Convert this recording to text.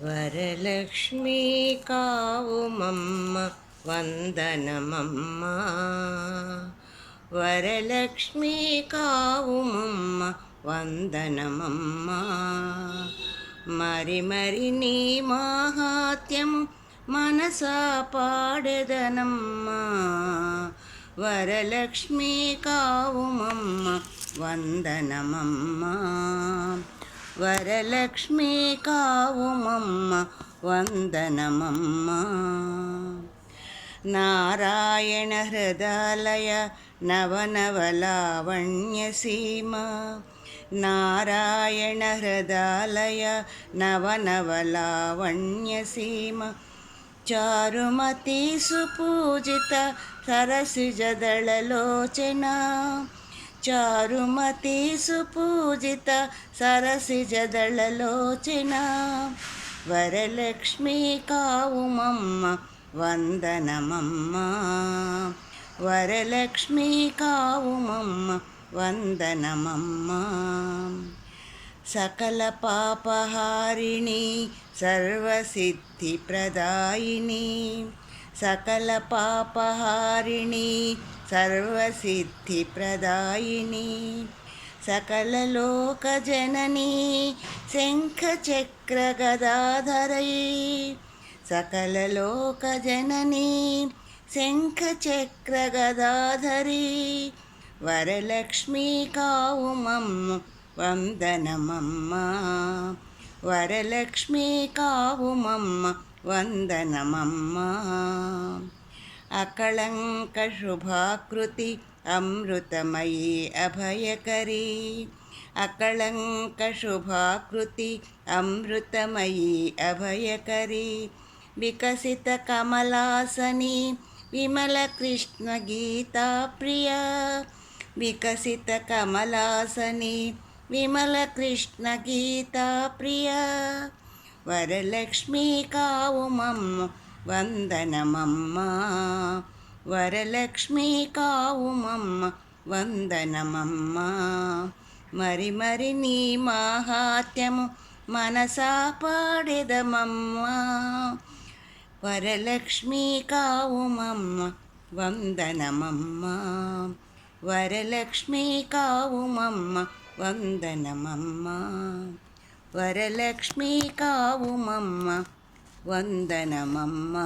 వరలక్ష్మీ కావుమమ్మ వందనమమ్మ. వరలక్ష్మీ కావుమమ్మ వందనమమ్మ. మరి మరి నీ మాహాత్యము మనసా పాడెదనమ్మా. వరలక్ష్మీ కావుమమ్మ వందనమమ్మ. వరలక్ష్మీ కావుమమ్మ వందనమమ్మ. నారాయణ హృదయాలయ నవనవలావణ్యసీమ. నారాయణ హృదయాలయ నవనవలావణ్యసీమ. చారుమతి సుపూజిత సరసిజదళలోచన. చారుమతి సుపూజిత సరసిజదళలోచన. వరలక్ష్మీ కావుమమ్మ వందనమమ్మ. వరలక్ష్మీ కావుమమ్మ వందనమమ్మ. సకల పాపహారిణి సర్వసిద్ధి ప్రదాయిని. సకల పాపహారిణి సర్వసిద్ధి ప్రదాయిని. సకల లోక జననీ శంఖ చక్ర గదాధరై. సకల లోక జననీ శంఖ చక్ర గదాధరి. వరలక్ష్మీ కావుమమ్మ వందనమమ్మ. వరలక్ష్మీ కావుమమ్మ వందనమమ్మ. అకళంక శుభాకృతి అమృతమయీ అభయకరీ. అకళంక శుభాకృతి అమృతమయీ అభయకరీ. వికసిత కమలాసని విమల కృష్ణ గీతా ప్రియ. వికసిత కమలాసని విమల కృష్ణ గీతా ప్రియ. వరలక్ష్మీ కావుమమ్మ వందనమమ్మ. వరలక్ష్మీ కావుమమ్మ వందనమమ్మ. మరి మరి నీ మాహాత్యము మనసా పాడెదమమ్మ. వరలక్ష్మీ కావుమమ్మ వందనమమ్మ. వరలక్ష్మీ కావుమమ్మ వందనమమ్మ. వరలక్ష్మీ కావుమమ్మ వందనమమ్మ.